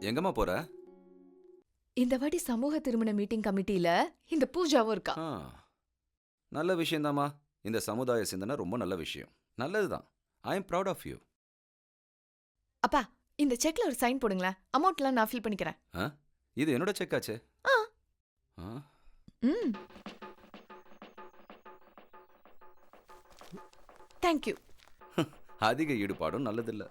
எங்கம்மா போற? இந்த வாட்டி சமூக திருமண மீட்டிங் கமிட்டியில இந்த பூஜாவும் இருக்கா. ஆ, நல்ல விஷயம்தாம்மா. இந்த சமுதாய சிந்தனை ரொம்ப நல்ல விஷயம். நல்லதுதான். I am proud of you. அப்பா, இந்த செக்ல ஒரு சைன் போடுங்களேன். அமௌண்ட்லாம் நான் ஃபில் பண்ணிக்கிறேன். இது என்னோட செக் ஆச்சே. ஆ. ஆ, ம். தேங்க்யூ. அதிக ஈடுபாடும் நல்லதில்ல.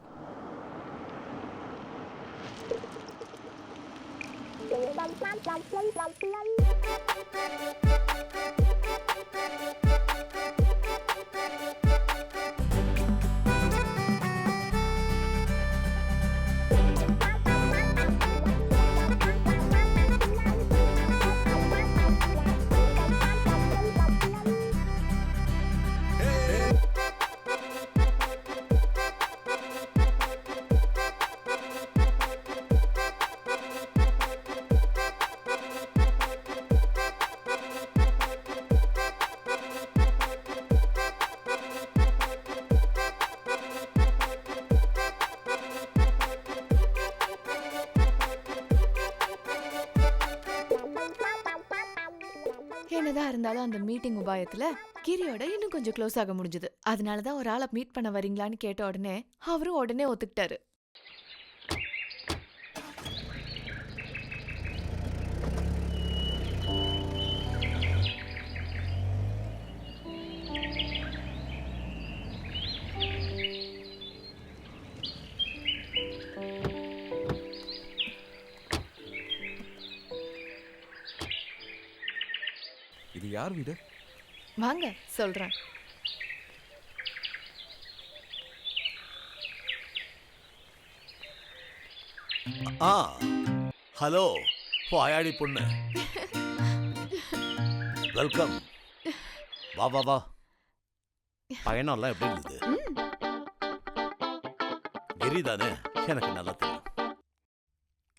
என்னதான் இருந்தாலும் அந்த மீட்டிங் உபாயத்துல கிரியோட இன்னும் கொஞ்சம் க்ளோஸ் ஆக முடிஞ்சது. அதனாலதான் ஒரு ஆளை மீட் பண்ண வரீங்களான்னு கேட்ட உடனே அவரும் உடனே ஒத்துக்கிட்டாரு. இது யார் வீடு? வாங்க சொல்றேன். ஆ ஹலோ வாயாடி பொண்ணு, வெல்கம். வா வா வா. பயணம்லாம் எப்படி இருந்தது? கிரி தானே? எனக்கு நல்லா தெரியும்.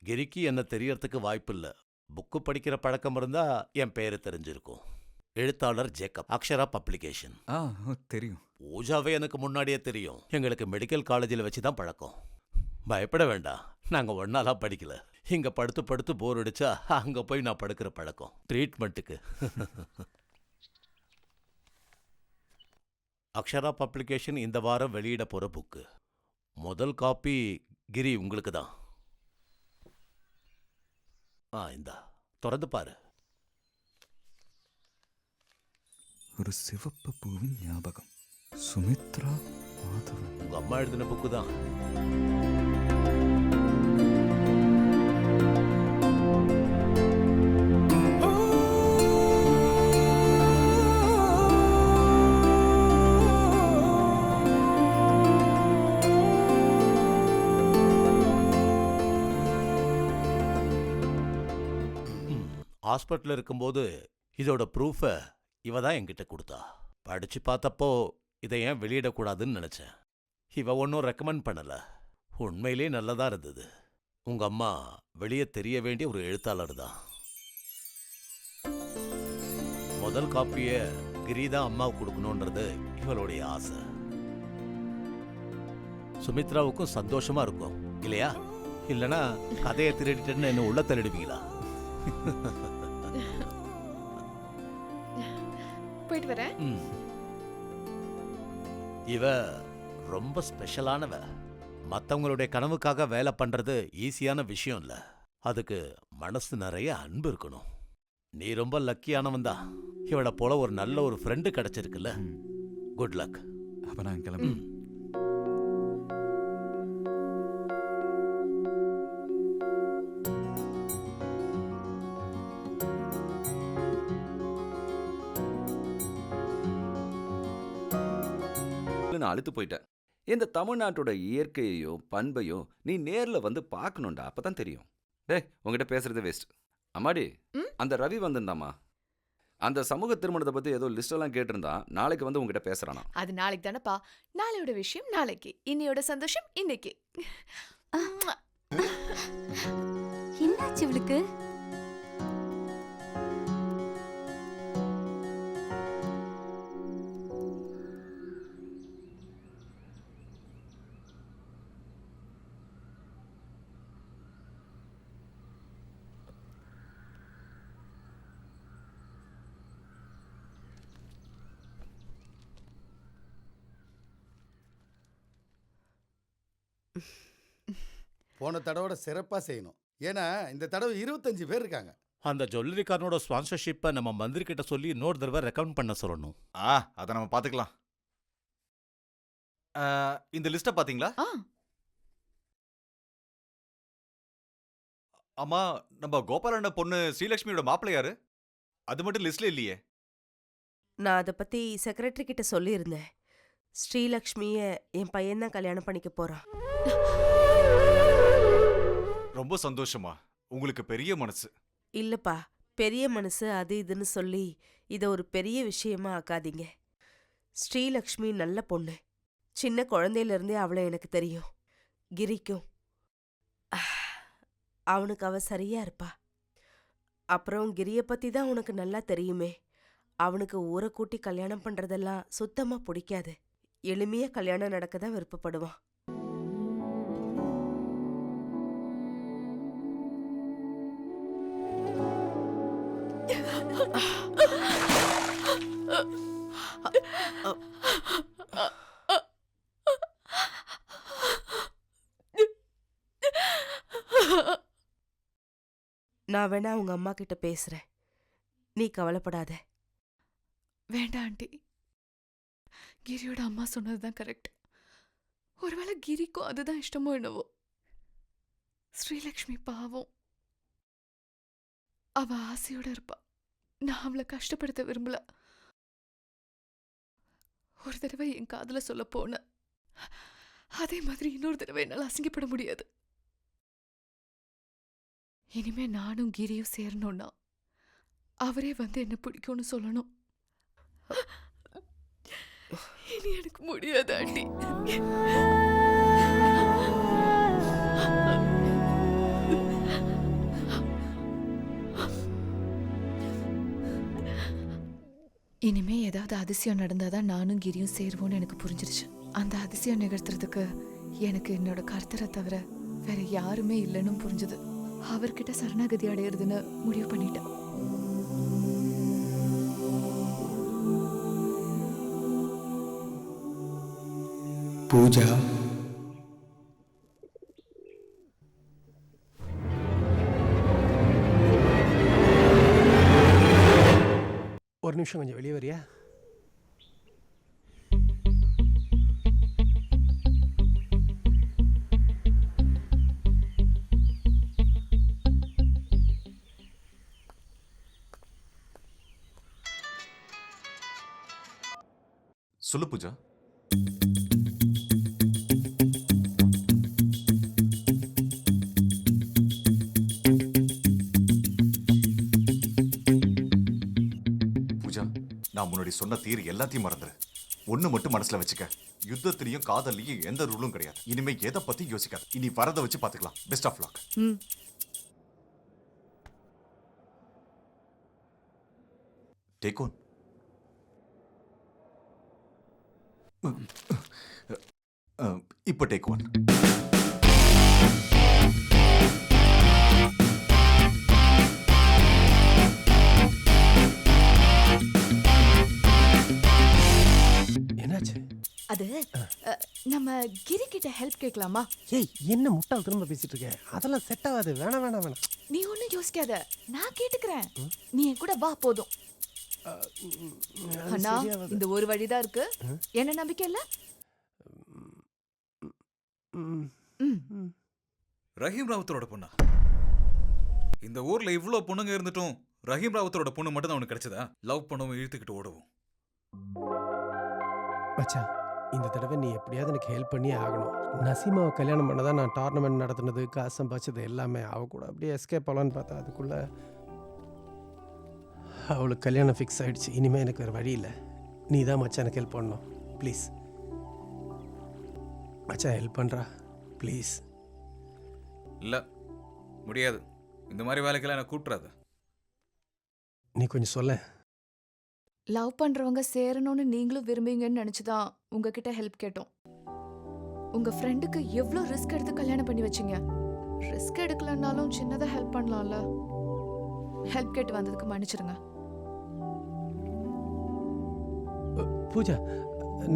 கிரிக்கு என்ன தெரியறதுக்கு வாய்ப்பு இல்லை. புக்கு படிக்கிற பழக்கம் இருந்தா என் பேரு தெரிஞ்சிருக்கும். எழுத்தாளர் ஜேக்கப், அக்ஷரா பப்ளிகேஷன். தெரியும். பூஜாவே எனக்கு முன்னாடியே தெரியும். எங்களுக்கு மெடிக்கல் காலேஜில் வச்சு தான் பழக்கம். பயப்பட வேண்டாம், நாங்கள் ஒன்னாலாம் படிக்கல. இங்க படுத்து படுத்து போர் அடிச்சா அங்க போய் நான் படுக்கிற பழக்கம், ட்ரீட்மெண்ட்டுக்கு. அக்ஷரா பப்ளிகேஷன் இந்த வாரம் வெளியிட போற புக்கு. முதல் காப்பி கிரி உங்களுக்கு தான். இந்தா திறந்து பாரு. ஒரு சிவப்பு பூவின் ஞாபகம். சுமித்ரா மாதவன். உங்க அம்மா எழுதின புக்கு தான். ஹாஸ்பிட்டலில் இருக்கும்போது இதோட ப்ரூஃபை இவ தான் என்கிட்ட கொடுத்தா. படிச்சு பார்த்தப்போ இதை ஏன் வெளியிடக்கூடாதுன்னு நினைச்சேன். இவ ஒன்றும் ரெக்கமெண்ட் பண்ணல. உண்மையிலே நல்லதா இருந்தது. உங்க அம்மா வெளியே தெரிய வேண்டிய ஒரு எழுத்தாளர் தான். முதல் காப்பிய கிரிதா அம்மாவுக்கு கொடுக்கணுன்றது இவளுடைய ஆசை. சுமித்ராவுக்கும் சந்தோஷமா இருக்கும் இல்லையா? இல்லனா கதையை திருடிட்டேன்னு என்ன உள்ள தள்ளிடுவீங்களா? போயிட்டு வரேன். இவ ரொம்ப ஸ்பெஷலானவ. மற்றவங்களுடைய கனவுக்காக வேலை பண்றது ஈஸியான விஷயம் இல்ல. அதுக்கு மனசு நிறைய அன்பு இருக்கணும். நீ ரொம்ப லக்கியானவன் தான். இவளை போல ஒரு நல்ல ஒரு ஃப்ரெண்டு கிடைச்சிருக்குல்ல. Good luck. அப்ப நான் கிளம்பி. நான் அழுத்து போயிட்டேன். இந்த தமிழ்நாட்டோட இயற்கையையும் பண்பையும் நீ நேர்ல வந்து பார்க்கணும்டா, அப்பதான் தெரியும். டேய், உங்ககிட்ட பேசுறது வேஸ்ட். அம்மாடி, அந்த ரவி வந்திருந்தாமா, அந்த சமூக திருமணத்தை பத்தி ஏதோ லிஸ்ட் எல்லாம் கேட்டிருந்தான். நாளைக்கு வந்து உங்ககிட்ட பேசுறானா? அது நாளைக்கு தானப்பா. நாளையோட விஷயம் நாளைக்கு, இன்னையோட சந்தோஷம் இன்னைக்கு. என்னாச்சு இவளுக்கு? போன தடவை சிறப்பாக செய்யணும். ஏன்னா இந்த தடவை 25 பேர் இருக்காங்க. அந்த ஜுவல்லரிக்காரனோட ஸ்பான்சர்ஷிப்பை நம்ம மந்திரி கிட்ட சொல்லி இன்னொரு தடவை ரெக்கமெண்ட் பண்ண சொல்லணும். அதை நம்ம பார்த்துக்கலாம். இந்த லிஸ்ட்டை பார்த்தீங்களா? ஆ ஆமா, நம்ம கோபாலண்ண பொண்ணு ஸ்ரீலட்சுமியோட மாப்பிள்ளை யாரு? அது மட்டும் லிஸ்ட்ல இல்லையே. நான் அதை பத்தி செக்ரட்டரி கிட்ட சொல்லியிருந்தேன். ஸ்ரீலக்ஷ்மிய என் பையன் தான் கல்யாணம் பண்ணிக்க போறான். ரொம்ப சந்தோஷமா, உங்களுக்கு பெரிய மனசு. இல்லப்பா, பெரிய மனசு அது இதுன்னு சொல்லி இதை ஒரு பெரிய விஷயமா ஆக்காதீங்க. ஸ்ரீலக்ஷ்மி நல்ல பொண்ணு. சின்ன குழந்தையில இருந்தே அவளை எனக்கு தெரியும். கிரிக்கும் அவனுக்கு அவ சரியா இருப்பா. அப்புறம் கிரிய பத்தி தான் உனக்கு நல்லா தெரியுமே. அவனுக்கு ஊரை கூட்டி கல்யாணம் பண்றதெல்லாம் சுத்தமா பிடிக்காது. எளிமையா கல்யாணம் நடக்கதான் விருப்பப்படுவான். நான் வேணா உங்க அம்மா கிட்ட பேசுறேன். நீ கவலைப்படாத. வேண்டாம் ஆண்டி. கிரியோட அம்மா சொன்னதுதான் கரெக்ட். ஒருவேளை கிரிக்கும் அதுதான் இஷ்டமோ என்னவோ. ஸ்ரீலக்ஷ்மி பாவம், அவ ஆசையோட இருப்பா. நான் அவளை கஷ்டப்படுத்த விரும்பல. ஒரு தடவை என் காதுல சொல்ல போன, அதே மாதிரி இன்னொரு தடவை என்னால் அசிங்கப்பட முடியாது. இனிமே நானும் கிரியும் சேரணும்னா அவரே வந்து என்ன பிடிக்கும்னு சொல்லணும். இனி எனக்கு முடியாது ஆண்டி. இனிமே ஏதாவது அதிசயம் நடந்தாதான் நானும் கிரியும் சேருவோன்னு எனக்கு புரிஞ்சிருச்சு. அந்த அதிசயம் நிகழ்த்துறதுக்கு எனக்கு என்னோட கர்த்தரை தவிர வேற யாருமே இல்லைன்னு புரிஞ்சுது. அவர்கிட்ட சரணாகதி அடையிறதுன்னு முடிவு பண்ணிட்டேன். பூஜா, ஒரு நிமிஷம் கொஞ்சம் வெளியே வரியா? சொல்லு பூஜா. பூஜா, நான் முன்னாடி சொன்ன தீர் எல்லாத்தையும் மறந்துரு. ஒண்ணு மட்டும் மனசுல வச்சுக்க, யுத்தத்திலையும் காதல்லையும் எந்த ரூலும் கிடையாது. இனிமே எதை பத்தி யோசிக்காத. இனி வரத வச்சு பாத்துக்கலாம். Best of luck. Take one. இப்போ டேக் ஒன். என்னாச்சு? அது நம்ம கிரி கிட்ட ஹெல்ப் கேட்கலாமா? ஏய், என்ன முட்டாள் திரும்ப பேசிட்டு இருக்க? அதெல்லாம் செட் ஆகாது. வேணாம் வேணாம் வேணாம். நீ ஒன்னும் யோசிக்காத, நான் கேட்டுக்கிறேன். நீ என் கூட வா போதும். அண்ணா, இந்த ஒரு வழிதான் இருக்கு. என்ன நம்பிக்கை இல்ல? ரஹீம் ராவத்தரோட பொண்ணா? இந்த ஊர்ல இவ்ளோ பொண்ணுங்க இருந்துட்டும் ரஹீம் ராவத்தரோட பொண்ணு மட்டும் தான் அவனுக்கு கிடைச்சதா? லவ் பண்ணவும் இழுத்துக்கிட்டு ஓடவும். மச்சான், இந்த தடவை நீ எப்படியாவது எனக்கு ஹெல்ப் பண்ணியே ஆகணும். நசீமாவை கல்யாணம் பண்ணதான் நான் டோர்னமெண்ட் நடத்துனது, காசு சம்பாதிச்சது எல்லாமே. அவ கூட அப்படியே எஸ்கேப் ஆகலான்னு பார்த்தா அதுக்குள்ள அவளுக்கு கல்யாணம் ஃபிக்ஸ் ஆயிடுச்சு. இனிமேல் எனக்கு வேறு வழி இல்லை. நீ தான் மச்சான் எனக்கு ஹெல்ப் பண்ணணும். ப்ளீஸ் மச்சான், ஹெல்ப் பண்ணுறா ப்ளீஸ். இல்ல, முடியாது. இந்த மாதிரி வேலைக்கெல்லாம் என்ன கூப்பிட்றாத. நீ கொஞ்சம் சொல்ல. லவ் பண்றவங்க சேரணும்னு நீங்களும் விரும்புவீங்கன்னு நினைச்சுதான் உங்ககிட்ட ஹெல்ப் கேட்டோம். உங்க ஃப்ரெண்டுக்கு எவ்வளோ ரிஸ்க் எடுத்து கல்யாணம் பண்ணி வச்சீங்க. ரிஸ்க் எடுக்கலன்னாலும் சின்னதா ஹெல்ப் பண்ணலாம்ல. ஹெல்ப் கேட்டு வந்ததுக்கு மன்னிச்சிருங்க. பூஜா,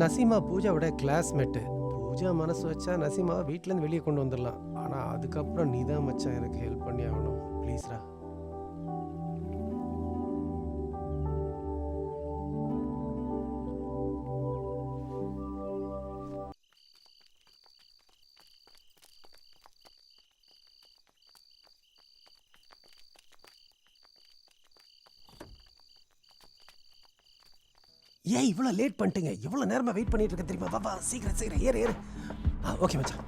நசீமா பூஜாவோட கிளாஸ்மேட்டு. பூஜா மனசு வச்சா நசீமாவை வீட்டிலேருந்து வெளியே கொண்டு வந்துடலாம். ஆனால் அதுக்கப்புறம் நீ தான் மச்சான் எனக்கு ஹெல்ப் பண்ணி ஆகணும். ப்ளீஸ்ரா. ஏன் இவ்வளோ லேட் பண்ணிட்டீங்க? இவ்வளோ நேரமாக வெயிட் பண்ணிட்டு இருக்க தெரியுமா? வா வா சீக்கிரம் சீக்கிரம் ஏறு ஏறு. ஓகே மச்சான்.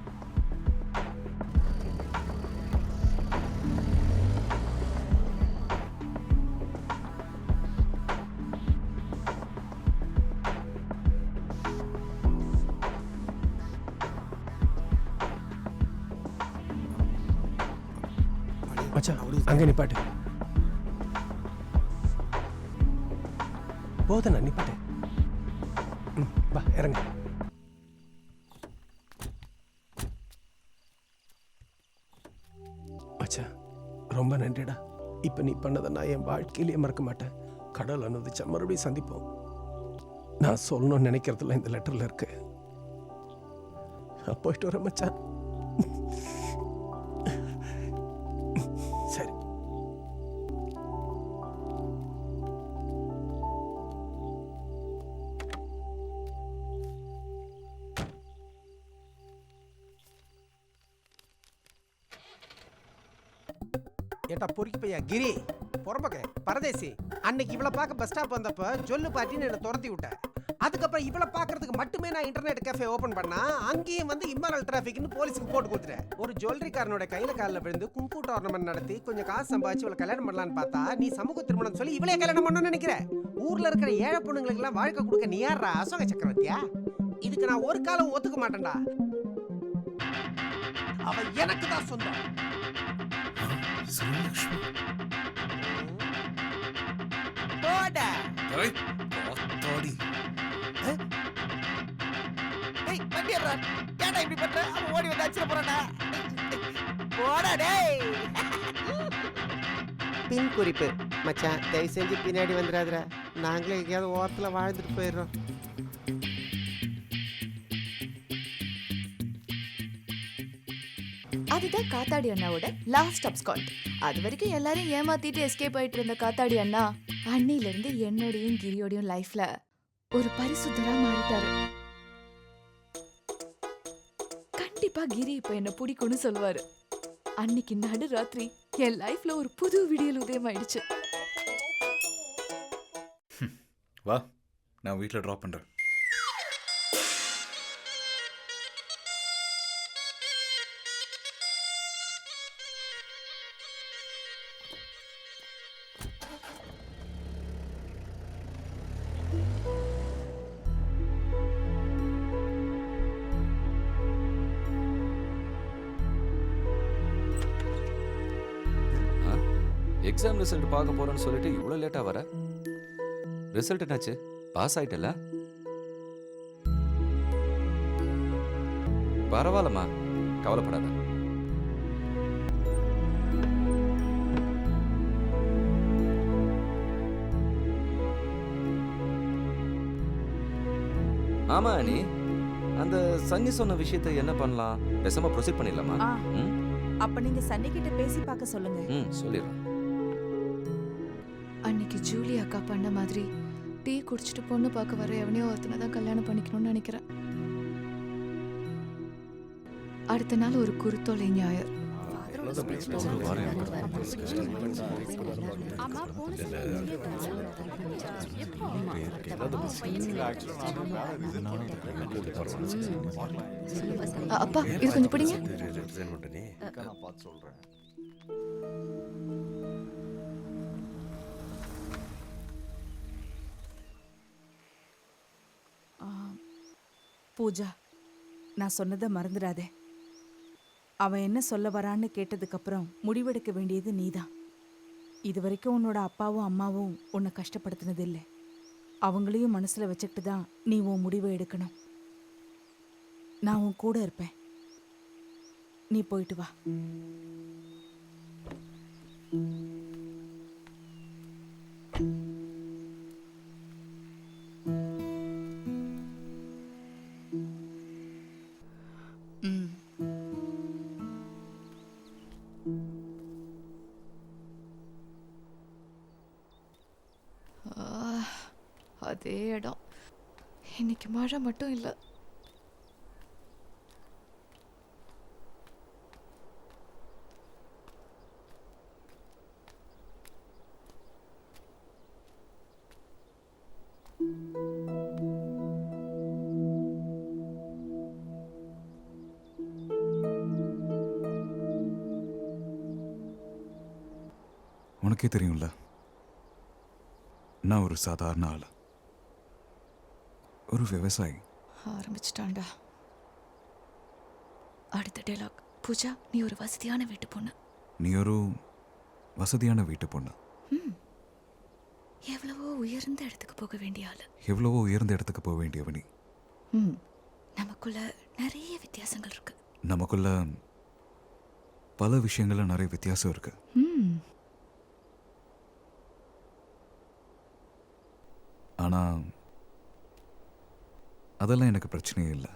மச்சான் அங்கே நிப்பாட்டு. போதண்ணா நிப்பாட்டு. வா இறங்க. மச்சான் ரொம்ப நன்றிடா. இப்போ நீ பண்ணதை நான் என் வாழ்க்கையிலேயே மறக்க மாட்டேன். கடவுள் அனுமதிச்சா மறுபடியும் சந்திப்போம். நான் சொல்லணும்னு நினைக்கிறதுல இந்த லெட்டரில் இருக்கு. நான் போயிட்டு வரேன் மச்சான். சரி. ஏட்டா பொறுக்கி பையா கிரி புறம்பக்க பரதேசி, அன்னைக்கு இவளை பார்க்க பஸ் ஸ்டாப் வந்தப்ப ஜொல்லு பாட்டின்னு என்னை துரத்தி விட்டேன். அதுக்கப்புறம் இவளை பார்க்கறதுக்கு மட்டுமே நான் இன்டர்நெட் கேஃபே ஓப்பன் பண்ணா அங்கேயும் வந்து இம்மாரல் டிராஃபிக்னு போலீஸுக்கு போட்டு கொடுத்துட்டேன். ஒரு ஜுவல்லரிக்காரனோட கையில காலில் விழுந்து குங்ஃபூ டோர்னமெண்ட் நடத்தி கொஞ்சம் காசு சம்பாதிச்சு இவளை கல்யாணம் பண்ணலான்னு பார்த்தா நீ சமூக திருமணம் சொல்லி இவளே கல்யாணம் பண்ணணும்னு நினைக்கிற. ஊர்ல இருக்கிற ஏழை பொண்ணுங்களுக்கு எல்லாம் வாழ்க்கை கொடுக்க நீ யாரா அசோக சக்கரவர்த்தியா? இதுக்கு நான் ஒரு காலம் ஒத்துக்க மாட்டேன்டா. அவ எனக்கு தான் சொந்தம். போடா. ஏய், ஆத்தாடி. டேய் வண்டி ஏறா. ஏன்டா இப்படி பண்ற? அவன் ஓடி வந்து அடிச்சிட போறான்டா. போடா டேய். பின் குறிப்பு மச்சான், தயவு செஞ்சு பின்னாடி வந்துடாதடா. நாங்களே எங்கேயாவது ஓரத்தில் வாழ்ந்துட்டு போயிடுறோம். அதுதான் காத்தாடி அண்ணாவோட லாஸ்ட் அப்ஸ்காண்ட். அது வரைக்கும் எல்லாரையும் ஏமாத்திட்டு எஸ்கேப் ஆயிட்டு இருந்த காத்தாடி அண்ணா அன்னில இருந்து என்னோடையும் கிரியோடையும் லைஃப்ல ஒரு பரிசுத்தரா மாறிட்டாரு. கண்டிப்பா கிரி இப்ப என்ன பிடிக்கும்னு சொல்லுவாரு. அன்னைக்கு நடுராத்திரி என் லைஃப்ல ஒரு புது விடியல் உதயம் ஆயிடுச்சு. வா, நான் வீட்டில் ட்ராப் பண்ணுறேன். எக்ஸாம் ரிசல்ட் பார்க்க போறேன்னு சொல்லிட்டு இவ்வளோ லேட்டா வர? ரிசல்ட் என்னாச்சு? பாஸ் ஆயிட்டல? பரவாயில்லம்மா, கவலைப்படாத. ஆமா நீ அந்த சன்னி சொன்ன விஷயத்தை என்ன பண்ணலாம்? பேசாம ப்ரொசீட் பண்ணிடலாமா? அப்ப நீங்க சன்னி கிட்ட பேசி பார்க்க சொல்லுங்க. சொல்லிடுறேன். அன்னைக்கு ஜூலி அக்கா பண்ண மாதிரி டீ குடிச்சிட்டு பொண்ணு பார்க்க வர எவனையோ ஒருத்தனை தான் கல்யாணம் பண்ணிக்கணும்னு நினைக்கிறேன். அடுத்த நாள் ஒரு குருத்தோலை ஞாயிறு. அப்பா இது கொஞ்சம் பிடிங்க. பூஜா, நான் சொன்னதை மறந்துடாதே. அவன் என்ன சொல்ல வரான்னு கேட்டதுக்கப்புறம் முடிவெடுக்க வேண்டியது நீதான். இது வரைக்கும் உன்னோட அப்பாவும் அம்மாவும் உன்னை கஷ்டப்படுத்தினதில்லை. அவங்களையும் மனசில் வச்சுக்கிட்டு தான் நீ உன் முடிவை எடுக்கணும். நான் உன் கூட இருப்பேன். நீ போயிட்டு வா. அதே இடம். இன்னைக்கு மழை மட்டும் இல்லை. உனக்கே தெரியும்ல, நான் ஒரு சாதாரண ஆள், ஒரு விவசாயி. ஆரம்பிச்சிட்டான்டா. அடுத்த டைலாக். பூஜா, நீ ஒரு வசதியான வீட்டு பொண்ணு. நீ ஒரு வசதியான வீட்டு பொண்ணு. எவ்வளவோ உயர்ந்த இடத்துக்கு போக வேண்டிய ஆளு. எவ்வளவோ உயர்ந்த இடத்துக்கு போக வேண்டியவனி. நமக்குள்ள நிறைய வித்தியாசங்கள் இருக்கு. நமக்குள்ள பல விஷயங்கள்ல நிறைய வித்தியாசம் இருக்கு. ஆனா அதெல்லாம் எனக்கு பிரச்சனையே இல்லை.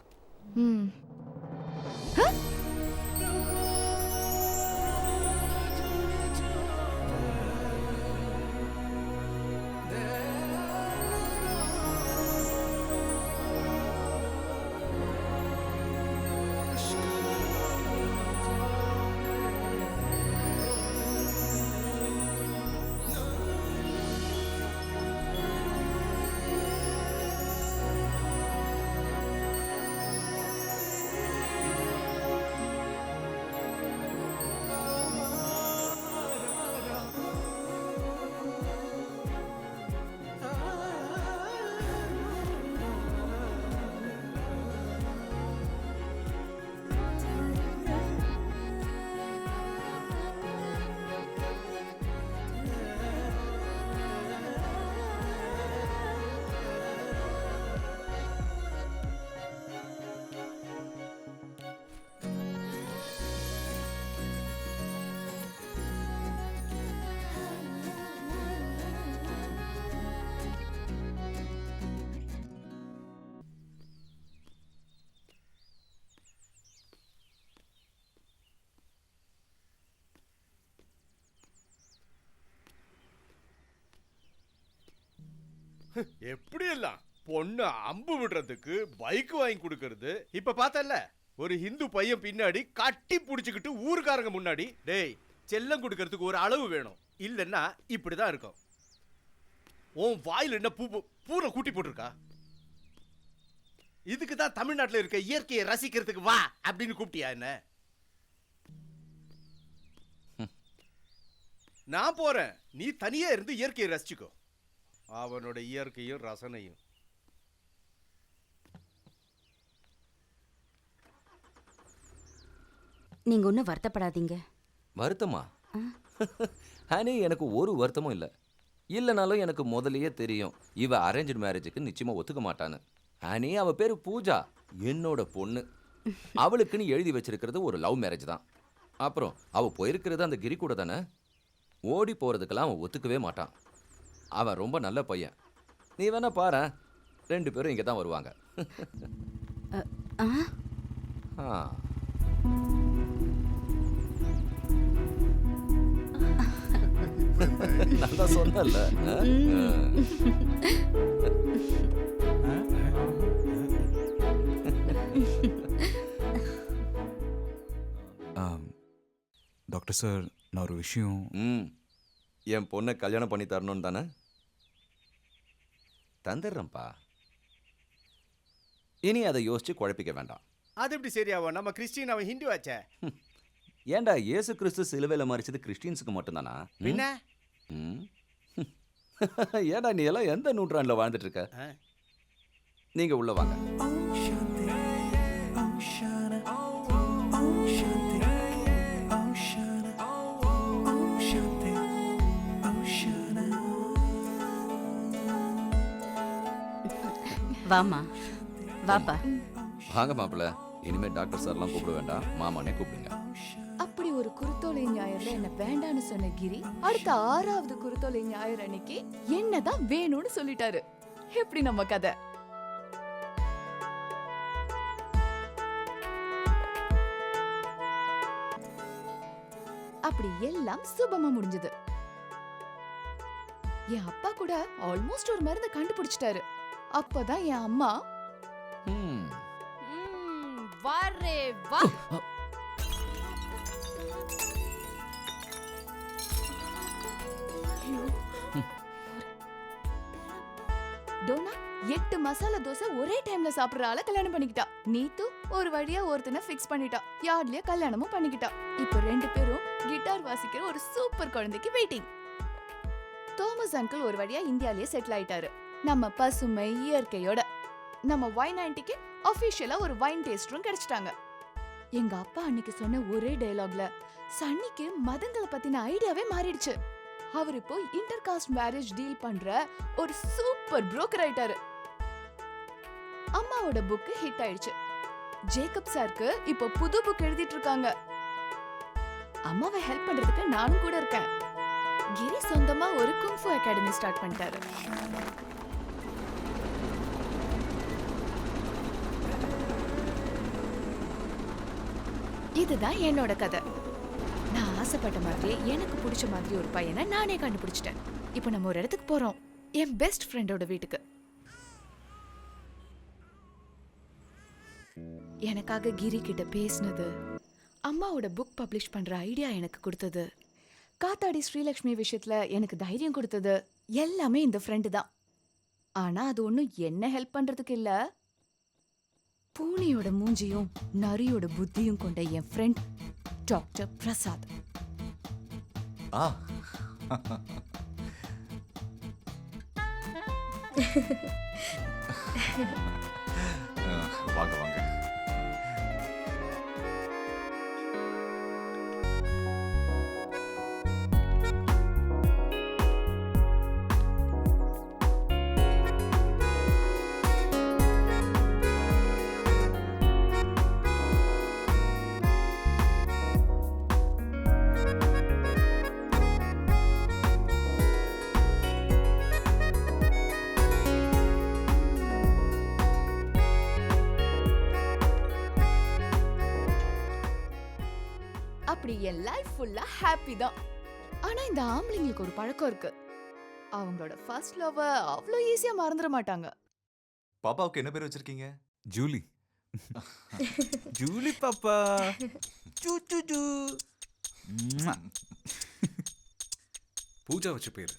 எப்படி எல்லாம் பொண்ணு அம்பு விடுறதுக்கு பைக் வாங்கி கொடுக்கறது. இப்ப பார்த்தல, ஒரு ஹிந்து பையன் பின்னாடி கட்டி புடிச்சுக்கிட்டு ஊருக்காரங்க முன்னாடி, டேய் செல்லம் கொடுக்கறதுக்கு ஒரு அளவு வேணும், இல்லன்னா இப்படிதான் இருக்கும். உன் வாயில் என்ன பூனை கூட்டி போட்டிருக்கா? இதுக்கு தான் தமிழ்நாட்டில் இருக்க இயற்கையை ரசிக்கிறதுக்கு வா அப்படின்னு கூப்பிட்டியா என்ன? நான் போறேன், நீ தனியா இருந்து இயற்கையை ரசிச்சுக்கோ. அவனோட இயற்கையும் ரசனையும். நீங்க ஒன்றும் வருத்தப்படாதீங்க. வருத்தமா? ஹனி, எனக்கு ஒரு வருத்தமும் இல்லை. இல்லைனாலும் எனக்கு முதலையே தெரியும் இவ அரேஞ்சு மேரேஜுக்கு நிச்சயமா ஒத்துக்க மாட்டான்னு. ஹனி, அவ பேரு பூஜா, என்னோட பொண்ணு. அவளுக்குன்னு எழுதி வச்சிருக்கிறது ஒரு லவ் மேரேஜ் தான். அப்புறம் அவ போயிருக்கிறது அந்த கிரி கூட தானே. ஓடி போறதுக்கெல்லாம் அவன் ஒத்துக்கவே மாட்டான். அவன் ரொம்ப நல்ல பையன். நீ வேணா பாரு, 2 பேரும் இங்கே தான் வருவாங்க. நல்லா சொன்னல. டாக்டர் சார், நான் ஒரு விஷயம். என் பொண்ணை கல்யாணம் பண்ணி தரணும்னு தானே? தந்துடுறேன்ப்பா. இனி அதை யோசிச்சு குழப்பிக்க வேண்டாம். அது எப்படி சரியாவும்? நம்ம கிறிஸ்டின், அவன் ஹிந்து ஆச்சே. ஏண்டா, இயேசு கிறிஸ்து சிலுவையில் மறிச்சது கிறிஸ்டின்ஸுக்கு மட்டும்தானா? என்ன? ஏண்டா, நீ எல்லாம் எந்த நூற்றாண்டுல வாழ்ந்துட்டு இருக்க? நீங்க உள்ள வாங்க. வாமா, வாப்பா. வாங்க மாப்பிள்ள. இனிமே டாக்டர் சார்லாம் கூப்பிட வேண்டாம், மாமானே கூப்பிடுங்க. அப்படி ஒரு குருத்தோலை ஞாயிறுல என்ன வேண்டான்னு சொன்ன கிரி, அடுத்த 6வது குருத்தோலை ஞாயிறு அன்னைக்கு என்னதான் வேணும்னு சொல்லிட்டாரு. எப்படி நம்ம கதை? அப்படி எல்லாம் சுபமா முடிஞ்சது. என் அப்பா கூட ஆல்மோஸ்ட் ஒரு மருந்து கண்டுபிடிச்சிட்டாரு. அப்பதான் என் அம்மா ம். வாரே வா. டோனா 8 மசாலா தோசை ஒரே டைம்ல சாப்பிடுற ஆள கல்யாணம் பண்ணிக்கிட்டா. நீத்து ஒரு வழியா ஒருத்தனை ஃபிக்ஸ் பண்ணிட்டா. யார்லயே கல்யாணமும் பண்ணிக்கிட்டா. இப்போ 2 பேரும் கிட்டார் வாசிக்கிற ஒரு சூப்பர் குழந்தைக்கு வெயிட்டிங். தோமஸ் அங்கிள் ஒரு வழியா இந்தியாலயே செட்டில் ஆயிட்டாரு. நம்ம பசுமை இயற்கையோட. நம்ம Y90க்கு அபிஷியலா ஒரு வைன் டேஸ்டரும் கிடைச்சிட்டாங்க. எங்க அப்பா அன்னைக்கு சொன்ன ஒரே டயலாக்ல சன்னிக்கு மதங்களை பத்தின ஐடியாவே மாறிடுச்சு. அவர் இப்போ இன்டர்காஸ்ட் மேரேஜ் டீல் பண்ற ஒரு சூப்பர் புரோக்கர் ஆயிட்டாரு. அம்மாவோட புக் ஹிட் ஆயிடுச்சு. ஜேக்கப் சாருக்கு இப்போ புது புக் எழுதிட்டு இருக்காங்க. அம்மாவை ஹெல்ப் பண்றதுக்கு நானும் கூட இருக்கேன். கிரி சொந்தமா ஒரு குங்ஃபு அகாடமி ஸ்டார்ட் பண்ணிட்டாரு. இதுதான் என்னோட கதை. நான் ஆசைப்பட்ட மாதிரி எனக்கு பிடிச்ச மாதிரி ஒரு பையனை நானே கண்டுபிடிச்சிட்டேன். இப்போ நம்ம ஒரு இடத்துக்கு போறோம், என் பெஸ்ட் ஃப்ரெண்டோட வீட்டுக்கு. எனக்காக கிரி கிட்ட பேசினது, அம்மாவோட புக் பப்ளிஷ் பண்ற ஐடியா எனக்கு கொடுத்தது, காத்தாடி ஸ்ரீலக்ஷ்மி விஷயத்துல எனக்கு தைரியம் கொடுத்தது எல்லாமே இந்த ஃப்ரெண்டு தான். ஆனா அது ஒன்றும் என்ன ஹெல்ப் பண்றதுக்கு இல்ல. பூனையோட மூஞ்சியும் நரியோட புத்தியும் கொண்ட என் ஃப்ரெண்ட் டாக்டர் பிரசாத். ஆ வாங்க வாங்க. அப்படி என் லைஃப் ஃபுல்லா ஹாப்பி தான். ஆனா இந்த ஆம்பளைங்களுக்கு ஒரு பழக்கம் இருக்கு. அவங்களோட ஃபர்ஸ்ட் லவ் அவ்வளோ ஈஸியா மறந்துட மாட்டாங்க. பாப்பாவுக்கு என்ன பேர் வச்சிருக்கீங்க? ஜூலி. ஜூலி பாப்பா. சூ சூ சூ. பூஜா வச்ச பேர்.